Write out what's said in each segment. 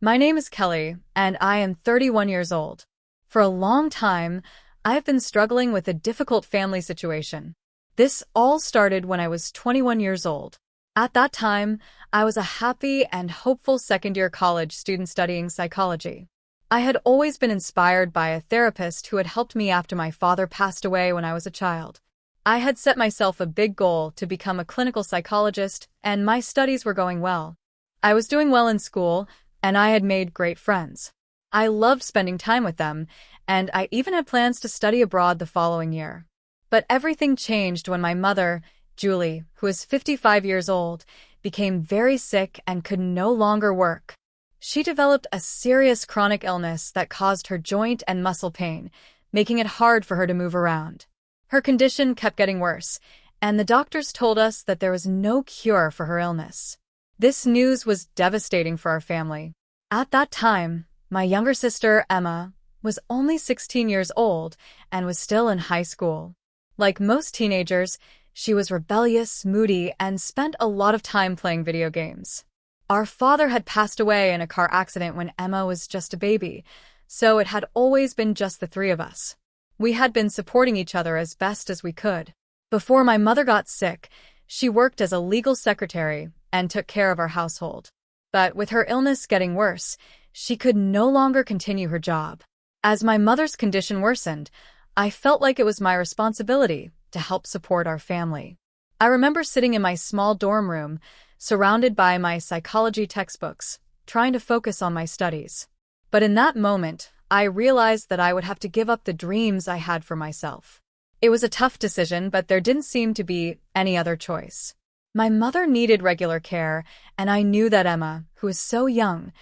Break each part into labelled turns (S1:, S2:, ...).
S1: My name is Kelly, and I am 31 years old. For a long time, I've been struggling with a difficult family situation. This all started when I was 21 years old. At that time, I was a happy and hopeful second-year college student studying psychology. I had always been inspired by a therapist who had helped me after my father passed away when I was a child. I had set myself a big goal to become a clinical psychologist, and my studies were going well. I was doing well in school, and I had made great friends. I loved spending time with them, and I even had plans to study abroad the following year. But everything changed when my mother, Julie, who is 55 years old, became very sick and could no longer work. She developed a serious chronic illness that caused her joint and muscle pain, making it hard for her to move around. Her condition kept getting worse, and the doctors told us that there was no cure for her illness. This news was devastating for our family. At that time, my younger sister, Emma, was only 16 years old and was still in high school. Like most teenagers, she was rebellious, moody, and spent a lot of time playing video games. Our father had passed away in a car accident when Emma was just a baby, so it had always been just the three of us. We had been supporting each other as best as we could. Before my mother got sick, she worked as a legal secretary and took care of our household. But with her illness getting worse, she could no longer continue her job. As my mother's condition worsened, I felt like it was my responsibility to help support our family. I remember sitting in my small dorm room, surrounded by my psychology textbooks, trying to focus on my studies. But in that moment, I realized that I would have to give up the dreams I had for myself. It was a tough decision, but there didn't seem to be any other choice. My mother needed regular care, and I knew that Emma, who was so young,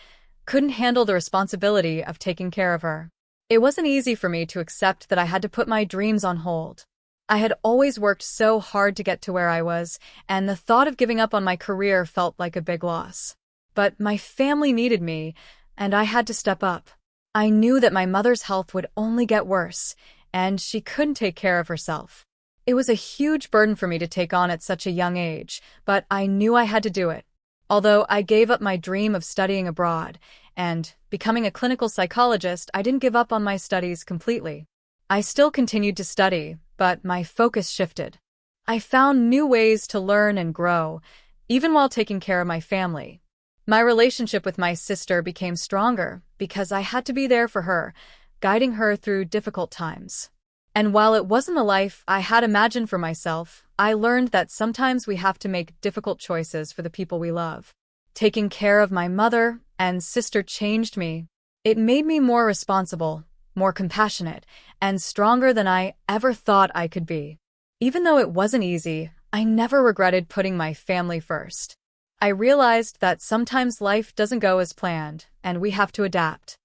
S1: couldn't handle the responsibility of taking care of her. It wasn't easy for me to accept that I had to put my dreams on hold. I had always worked so hard to get to where I was, and the thought of giving up on my career felt like a big loss. But my family needed me, and I had to step up. I knew that my mother's health would only get worse, and she couldn't take care of herself. It was a huge burden for me to take on at such a young age, but I knew I had to do it. Although I gave up my dream of studying abroad and becoming a clinical psychologist, I didn't give up on my studies completely. I still continued to study, but my focus shifted. I found new ways to learn and grow, even while taking care of my family. My relationship with my sister became stronger because I had to be there for her, guiding her through difficult times. And while it wasn't a life I had imagined for myself, I learned that sometimes we have to make difficult choices for the people we love. Taking care of my mother and sister changed me. It made me more responsible, more compassionate, and stronger than I ever thought I could be. Even though it wasn't easy, I never regretted putting my family first. I realized that sometimes life doesn't go as planned, and we have to adapt.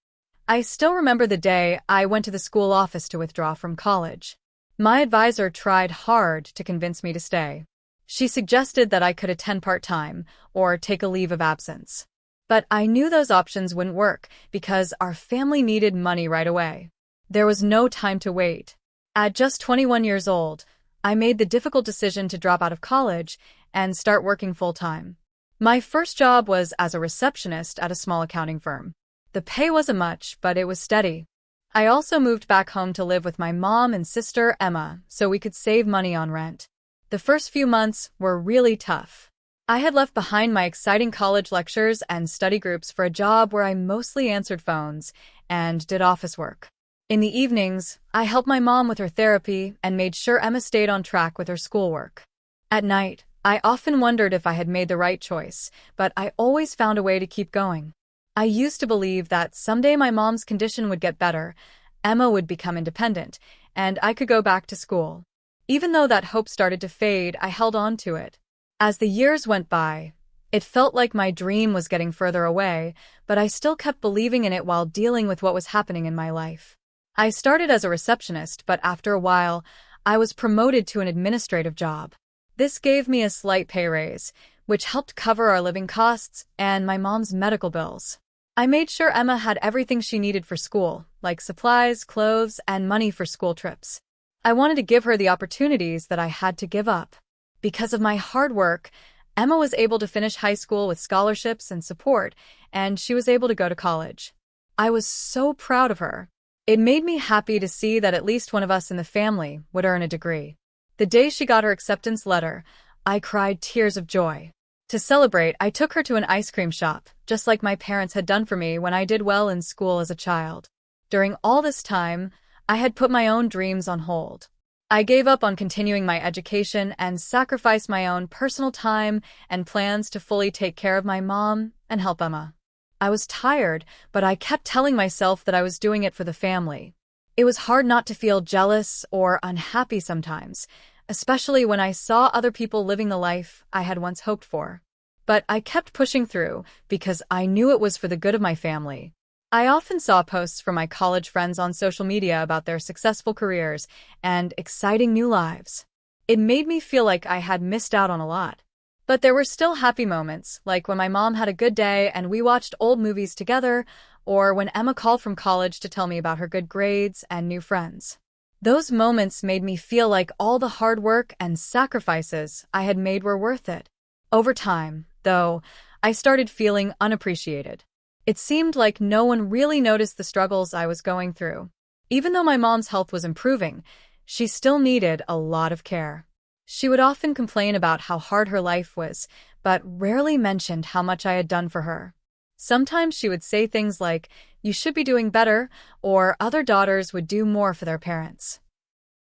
S1: I still remember the day I went to the school office to withdraw from college. My advisor tried hard to convince me to stay. She suggested that I could attend part-time or take a leave of absence. But I knew those options wouldn't work because our family needed money right away. There was no time to wait. At just 21 years old, I made the difficult decision to drop out of college and start working full-time. My first job was as a receptionist at a small accounting firm. The pay wasn't much, but it was steady. I also moved back home to live with my mom and sister, Emma, so we could save money on rent. The first few months were really tough. I had left behind my exciting college lectures and study groups for a job where I mostly answered phones and did office work. In the evenings, I helped my mom with her therapy and made sure Emma stayed on track with her schoolwork. At night, I often wondered if I had made the right choice, but I always found a way to keep going. I used to believe that someday my mom's condition would get better, Emma would become independent, and I could go back to school. Even though that hope started to fade, I held on to it. As the years went by, it felt like my dream was getting further away, but I still kept believing in it while dealing with what was happening in my life. I started as a receptionist, but after a while, I was promoted to an administrative job. This gave me a slight pay raise, which helped cover our living costs and my mom's medical bills. I made sure Emma had everything she needed for school, like supplies, clothes, and money for school trips. I wanted to give her the opportunities that I had to give up. Because of my hard work, Emma was able to finish high school with scholarships and support, and she was able to go to college. I was so proud of her. It made me happy to see that at least one of us in the family would earn a degree. The day she got her acceptance letter, I cried tears of joy. To celebrate, I took her to an ice cream shop, just like my parents had done for me when I did well in school as a child. During all this time, I had put my own dreams on hold. I gave up on continuing my education and sacrificed my own personal time and plans to fully take care of my mom and help Emma. I was tired, but I kept telling myself that I was doing it for the family. It was hard not to feel jealous or unhappy sometimes, especially when I saw other people living the life I had once hoped for. But I kept pushing through because I knew it was for the good of my family. I often saw posts from my college friends on social media about their successful careers and exciting new lives. It made me feel like I had missed out on a lot. But there were still happy moments, like when my mom had a good day and we watched old movies together, or when Emma called from college to tell me about her good grades and new friends. Those moments made me feel like all the hard work and sacrifices I had made were worth it. Over time, though, I started feeling unappreciated. It seemed like no one really noticed the struggles I was going through. Even though my mom's health was improving, she still needed a lot of care. She would often complain about how hard her life was, but rarely mentioned how much I had done for her. Sometimes she would say things like, "You should be doing better," or other daughters would do more for their parents.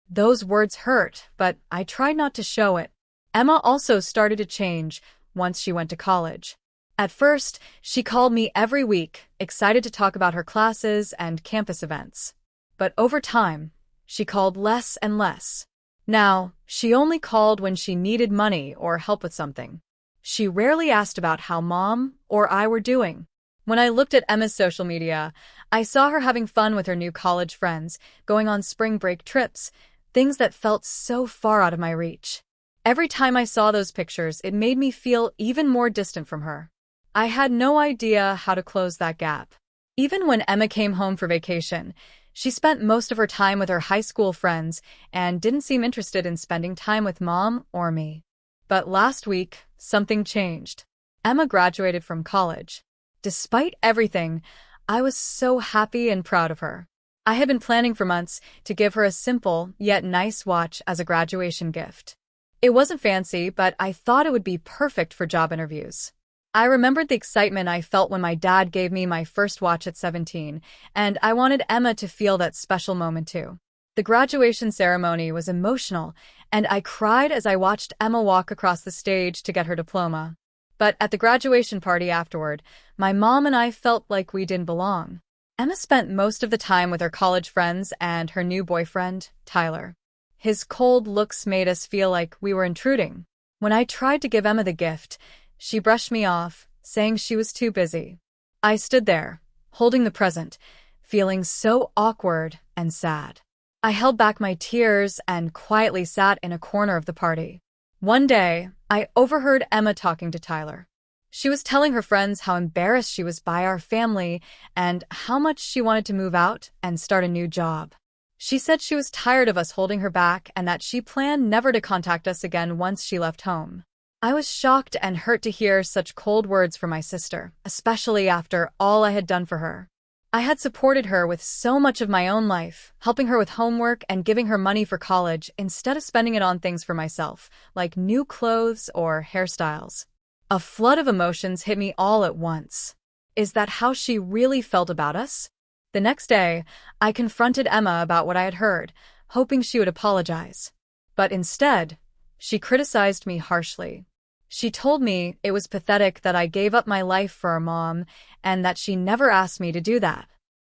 S1: Those words hurt, but I tried not to show it. Emma also started to change once she went to college. At first, she called me every week, excited to talk about her classes and campus events. But over time, she called less and less. Now, she only called when she needed money or help with something. She rarely asked about how Mom or I were doing. When I looked at Emma's social media, I saw her having fun with her new college friends, going on spring break trips, things that felt so far out of my reach. Every time I saw those pictures, it made me feel even more distant from her. I had no idea how to close that gap. Even when Emma came home for vacation, she spent most of her time with her high school friends and didn't seem interested in spending time with Mom or me. But last week, something changed. Emma graduated from college. Despite everything, I was so happy and proud of her. I had been planning for months to give her a simple yet nice watch as a graduation gift. It wasn't fancy, but I thought it would be perfect for job interviews. I remembered the excitement I felt when my dad gave me my first watch at 17, and I wanted Emma to feel that special moment too. The graduation ceremony was emotional, and I cried as I watched Emma walk across the stage to get her diploma. But at the graduation party afterward, my mom and I felt like we didn't belong. Emma spent most of the time with her college friends and her new boyfriend, Tyler. His cold looks made us feel like we were intruding. When I tried to give Emma the gift, she brushed me off, saying she was too busy. I stood there, holding the present, feeling so awkward and sad. I held back my tears and quietly sat in a corner of the party. One day, I overheard Emma talking to Tyler. She was telling her friends how embarrassed she was by our family and how much she wanted to move out and start a new job. She said she was tired of us holding her back and that she planned never to contact us again once she left home. I was shocked and hurt to hear such cold words from my sister, especially after all I had done for her. I had supported her with so much of my own life, helping her with homework and giving her money for college instead of spending it on things for myself, like new clothes or hairstyles. A flood of emotions hit me all at once. Is that how she really felt about us? The next day, I confronted Emma about what I had heard, hoping she would apologize. But instead, she criticized me harshly. She told me it was pathetic that I gave up my life for our mom and that she never asked me to do that.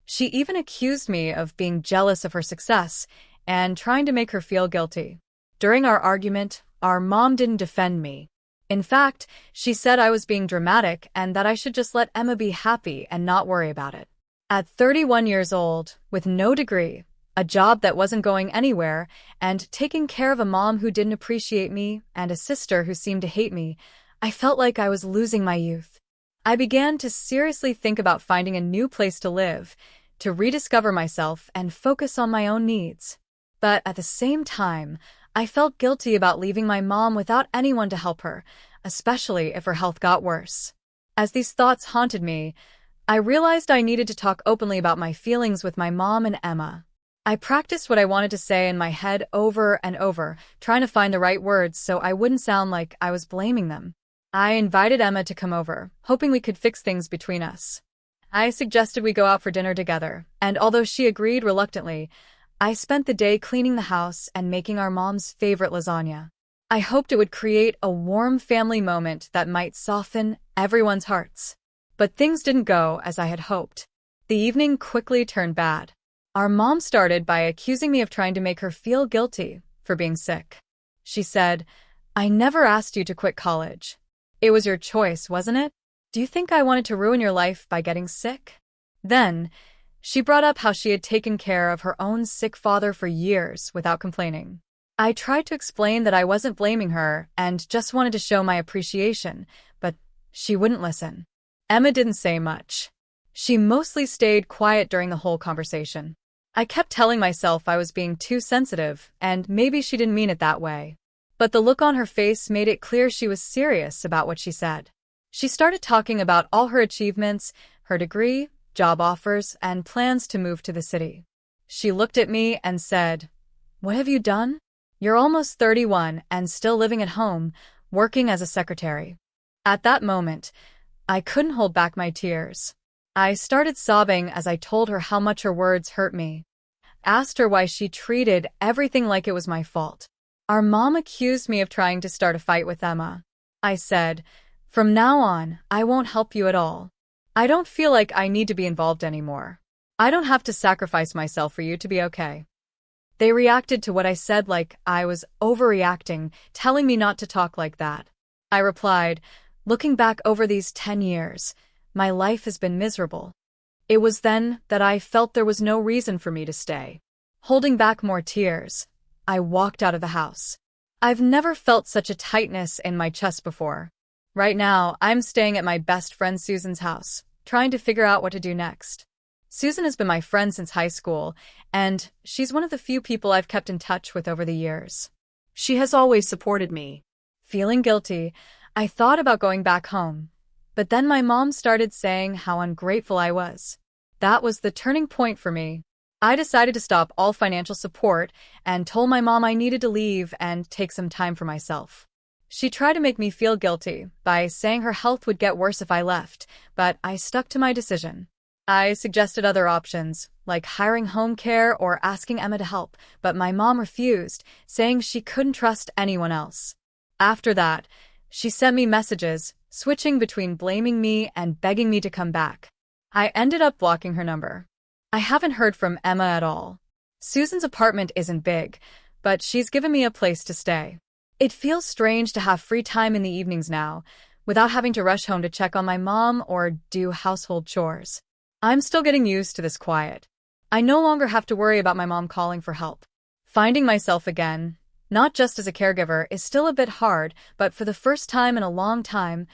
S1: She even accused me of being jealous of her success and trying to make her feel guilty. During our argument, our mom didn't defend me. In fact, she said I was being dramatic and that I should just let Emma be happy and not worry about it. At 31 years old, with no degree, a job that wasn't going anywhere, and taking care of a mom who didn't appreciate me and a sister who seemed to hate me, I felt like I was losing my youth. I began to seriously think about finding a new place to live, to rediscover myself and focus on my own needs. But at the same time, I felt guilty about leaving my mom without anyone to help her. especially if her health got worse. As these thoughts haunted me, I realized I needed to talk openly about my feelings with my mom and Emma. I practiced what I wanted to say in my head over and over, trying to find the right words so I wouldn't sound like I was blaming them. I invited Emma to come over, hoping we could fix things between us. I suggested we go out for dinner together, and although she agreed reluctantly, I spent the day cleaning the house and making our mom's favorite lasagna. I hoped it would create a warm family moment that might soften everyone's hearts. But things didn't go as I had hoped. The evening quickly turned bad. Our mom started by accusing me of trying to make her feel guilty for being sick. She said, "I never asked you to quit college. It was your choice, wasn't it? Do you think I wanted to ruin your life by getting sick?" Then, she brought up how she had taken care of her own sick father for years without complaining. I tried to explain that I wasn't blaming her and just wanted to show my appreciation, but she wouldn't listen. Emma didn't say much. She mostly stayed quiet during the whole conversation. I kept telling myself I was being too sensitive, and maybe she didn't mean it that way. But the look on her face made it clear she was serious about what she said. She started talking about all her achievements, her degree, job offers, and plans to move to the city. She looked at me and said, "What have you done? You're almost 31 and still living at home, working as a secretary." At that moment, I couldn't hold back my tears. I started sobbing as I told her how much her words hurt me. Asked her why she treated everything like it was my fault. Our mom accused me of trying to start a fight with Emma. I said, "From now on, I won't help you at all. I don't feel like I need to be involved anymore. I don't have to sacrifice myself for you to be okay." They reacted to what I said like I was overreacting, telling me not to talk like that. I replied, "Looking back over these 10 years, my life has been miserable." It was then that I felt there was no reason for me to stay. Holding back more tears, I walked out of the house. I've never felt such a tightness in my chest before. Right now, I'm staying at my best friend Susan's house, trying to figure out what to do next. Susan has been my friend since high school, and she's one of the few people I've kept in touch with over the years. She has always supported me. Feeling guilty, I thought about going back home. But then my mom started saying how ungrateful I was. That was the turning point for me. I decided to stop all financial support and told my mom I needed to leave and take some time for myself. She tried to make me feel guilty by saying her health would get worse if I left, but I stuck to my decision. I suggested other options, like hiring home care or asking Emma to help, but my mom refused, saying she couldn't trust anyone else. After that, she sent me messages, switching between blaming me and begging me to come back. I ended up blocking her number. I haven't heard from Emma at all. Susan's apartment isn't big, but she's given me a place to stay. It feels strange to have free time in the evenings now, without having to rush home to check on my mom or do household chores. I'm still getting used to this quiet. I no longer have to worry about my mom calling for help. Finding myself again, not just as a caregiver, is still a bit hard, but for the first time in a long time,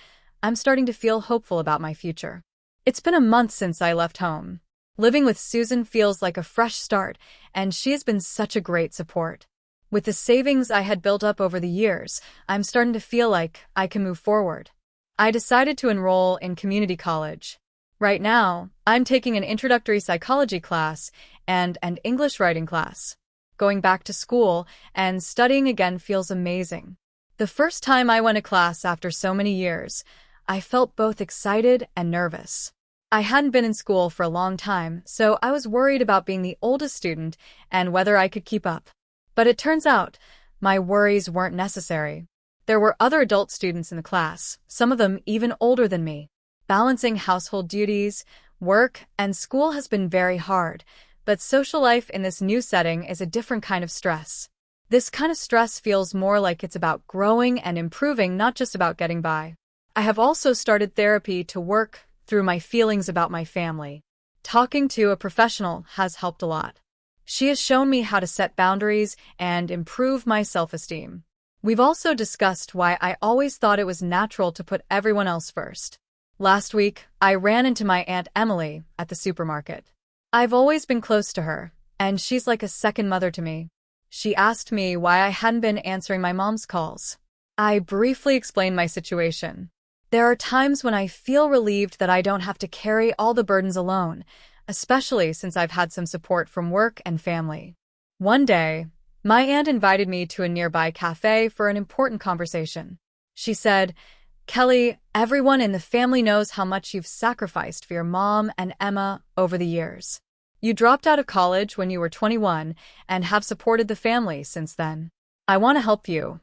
S1: I'm starting to feel hopeful about my future. It's been a month since I left home. Living with Susan feels like a fresh start, and she has been such a great support. With the savings I had built up over the years, I'm starting to feel like I can move forward. I decided to enroll in community college. Right now, I'm taking an introductory psychology class and an English writing class. Going back to school and studying again feels amazing. The first time I went to class after so many years, I felt both excited and nervous. I hadn't been in school for a long time, so I was worried about being the oldest student and whether I could keep up. But it turns out, my worries weren't necessary. There were other adult students in the class, some of them even older than me. Balancing household duties, work, and school has been very hard, but social life in this new setting is a different kind of stress. This kind of stress feels more like it's about growing and improving, not just about getting by. I have also started therapy to work through my feelings about my family. Talking to a professional has helped a lot. She has shown me how to set boundaries and improve my self-esteem. We've also discussed why I always thought it was natural to put everyone else first. Last week, I ran into my Aunt Emily at the supermarket. I've always been close to her, and she's like a second mother to me. She asked me why I hadn't been answering my mom's calls. I briefly explained my situation. There are times when I feel relieved that I don't have to carry all the burdens alone, especially since I've had some support from work and family. One day, my aunt invited me to a nearby cafe for an important conversation. She said, "Kelly, everyone in the family knows how much you've sacrificed for your mom and Emma over the years. You dropped out of college when you were 21 and have supported the family since then. I want to help you."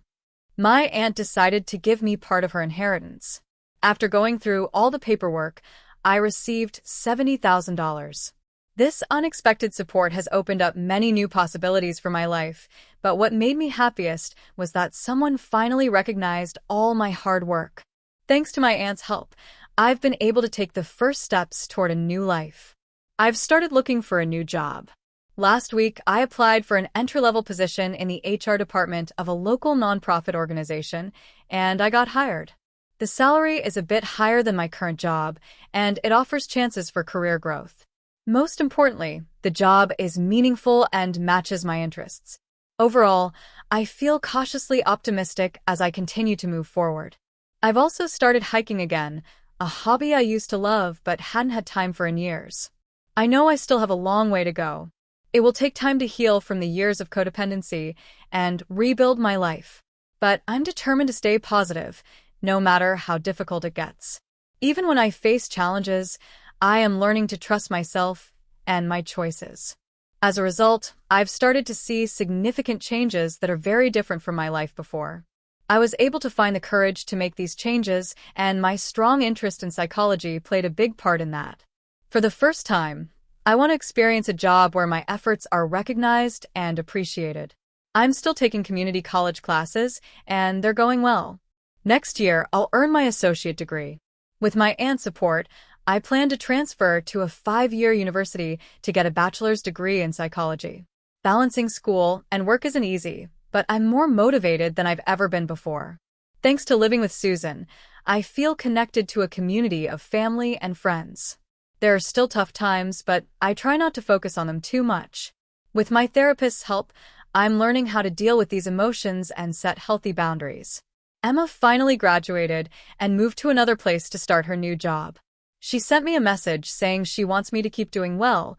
S1: My aunt decided to give me part of her inheritance. After going through all the paperwork, I received $70,000. This unexpected support has opened up many new possibilities for my life, but what made me happiest was that someone finally recognized all my hard work. Thanks to my aunt's help, I've been able to take the first steps toward a new life. I've started looking for a new job. Last week, I applied for an entry-level position in the HR department of a local nonprofit organization, and I got hired. The salary is a bit higher than my current job, and it offers chances for career growth. Most importantly, the job is meaningful and matches my interests. Overall, I feel cautiously optimistic as I continue to move forward. I've also started hiking again, a hobby I used to love but hadn't had time for in years. I know I still have a long way to go. It will take time to heal from the years of codependency and rebuild my life. But I'm determined to stay positive, no matter how difficult it gets. Even when I face challenges, I am learning to trust myself and my choices. As a result, I've started to see significant changes that are very different from my life before. I was able to find the courage to make these changes, and my strong interest in psychology played a big part in that. For the first time, I want to experience a job where my efforts are recognized and appreciated. I'm still taking community college classes, and they're going well. Next year, I'll earn my associate degree. With my aunt's support, I plan to transfer to a 5-year university to get a bachelor's degree in psychology. Balancing school and work isn't easy, but I'm more motivated than I've ever been before. Thanks to living with Susan, I feel connected to a community of family and friends. There are still tough times, but I try not to focus on them too much. With my therapist's help, I'm learning how to deal with these emotions and set healthy boundaries. Emma finally graduated and moved to another place to start her new job. She sent me a message saying she wants me to keep doing well,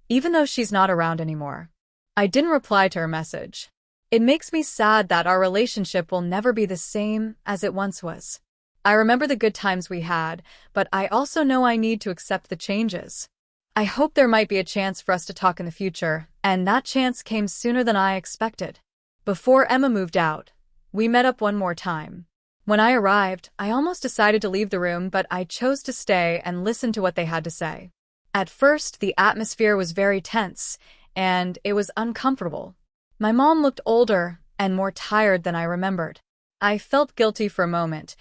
S1: even though she's not around anymore. I didn't reply to her message. It makes me sad that our relationship will never be the same as it once was. I remember the good times we had, but I also know I need to accept the changes. I hope there might be a chance for us to talk in the future, and that chance came sooner than I expected. Before Emma moved out, we met up one more time. When I arrived, I almost decided to leave the room, but I chose to stay and listen to what they had to say. At first, the atmosphere was very tense, and it was uncomfortable. My mom looked older and more tired than I remembered. I felt guilty for a moment,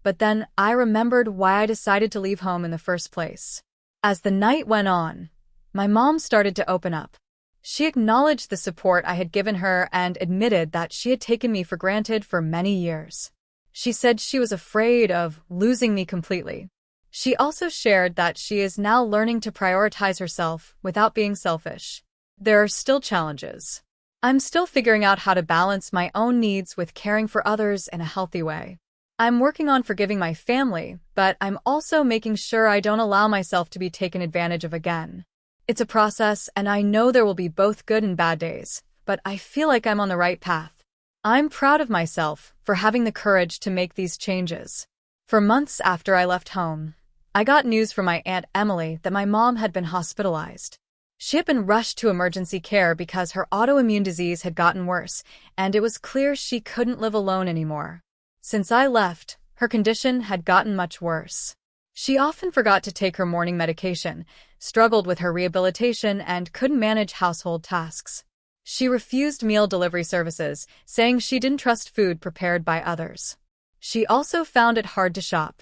S1: but then I remembered why I decided to leave home in the first place. As the night went on, my mom started to open up. She acknowledged the support I had given her and admitted that she had taken me for granted for many years. She said she was afraid of losing me completely. She also shared that she is now learning to prioritize herself without being selfish. There are still challenges. I'm still figuring out how to balance my own needs with caring for others in a healthy way. I'm working on forgiving my family, but I'm also making sure I don't allow myself to be taken advantage of again. It's a process, and I know there will be both good and bad days, but I feel like I'm on the right path. I'm proud of myself for having the courage to make these changes. For months after I left home, I got news from my Aunt Emily that my mom had been hospitalized. She had been rushed to emergency care because her autoimmune disease had gotten worse, and it was clear she couldn't live alone anymore. Since I left, her condition had gotten much worse. She often forgot to take her morning medication, struggled with her rehabilitation, and couldn't manage household tasks. She refused meal delivery services, saying she didn't trust food prepared by others. She also found it hard to shop,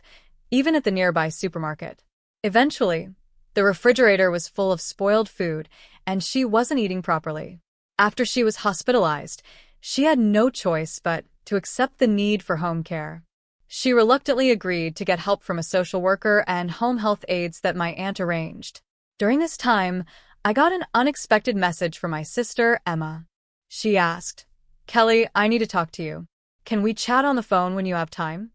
S1: even at the nearby supermarket. Eventually, the refrigerator was full of spoiled food, and she wasn't eating properly. After she was hospitalized, she had no choice but to accept the need for home care. She reluctantly agreed to get help from a social worker and home health aides that my aunt arranged. During this time, I got an unexpected message from my sister, Emma. She asked, "Kelly, I need to talk to you." Can we chat on the phone when you have time?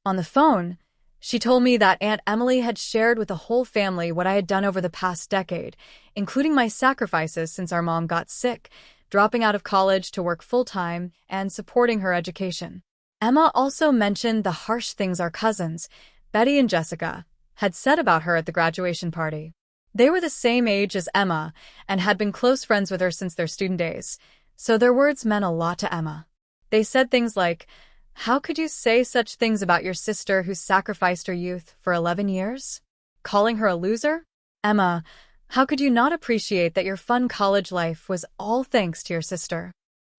S1: On the phone, she told me that Aunt Emily had shared with the whole family what I had done over the past decade, including my sacrifices since our mom got sick, dropping out of college to work full-time, and supporting her education. Emma also mentioned the harsh things our cousins, Betty and Jessica, had said about her at the graduation party. They were the same age as Emma and had been close friends with her since their student days, so their words meant a lot to Emma. They said things like, "How could you say such things about your sister who sacrificed her youth for 11 years? Calling her a loser? Emma, how could you not appreciate that your fun college life was all thanks to your sister?"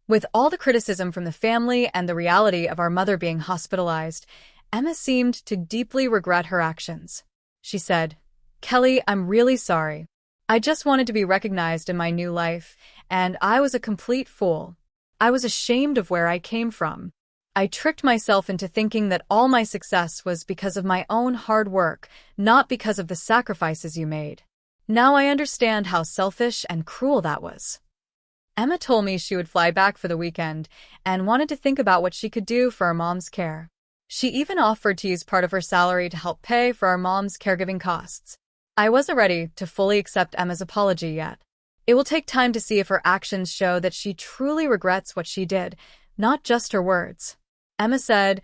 S1: With all the criticism from the family and the reality of our mother being hospitalized, Emma seemed to deeply regret her actions. She said, "Kelly, I'm really sorry. I just wanted to be recognized in my new life, and I was a complete fool. I was ashamed of where I came from. I tricked myself into thinking that all my success was because of my own hard work, not because of the sacrifices you made. Now I understand how selfish and cruel that was." Emma told me she would fly back for the weekend and wanted to think about what she could do for our mom's care. She even offered to use part of her salary to help pay for our mom's caregiving costs. I wasn't ready to fully accept Emma's apology yet. It will take time to see if her actions show that she truly regrets what she did, not just her words. Emma said,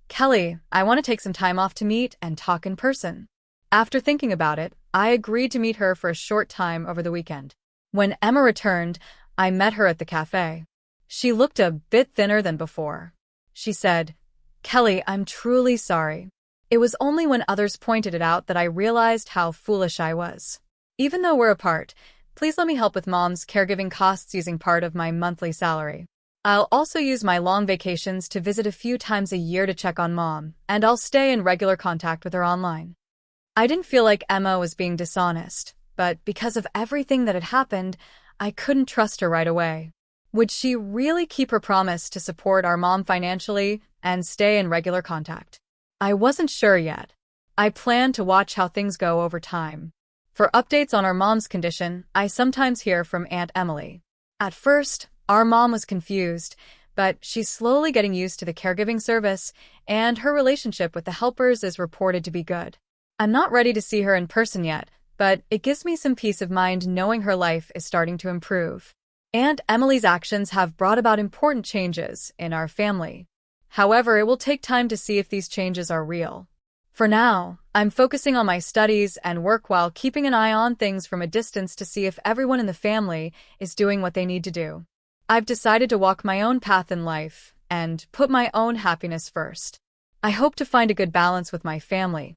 S1: "Kelly, I want to take some time off to meet and talk in person." After thinking about it, I agreed to meet her for a short time over the weekend. When Emma returned, I met her at the cafe. She looked a bit thinner than before. She said, "Kelly, I'm truly sorry. It was only when others pointed it out that I realized how foolish I was. Even though we're apart, please let me help with Mom's caregiving costs using part of my monthly salary. I'll also use my long vacations to visit a few times a year to check on Mom, and I'll stay in regular contact with her online." I didn't feel like Emma was being dishonest, but because of everything that had happened, I couldn't trust her right away. Would she really keep her promise to support our mom financially and stay in regular contact? I wasn't sure yet. I planned to watch how things go over time. For updates on our mom's condition, I sometimes hear from Aunt Emily. At first, our mom was confused, but she's slowly getting used to the caregiving service, and her relationship with the helpers is reported to be good. I'm not ready to see her in person yet, but it gives me some peace of mind knowing her life is starting to improve. Aunt Emily's actions have brought about important changes in our family. However, it will take time to see if these changes are real. For now, I'm focusing on my studies and work while keeping an eye on things from a distance to see if everyone in the family is doing what they need to do. I've decided to walk my own path in life and put my own happiness first. I hope to find a good balance with my family,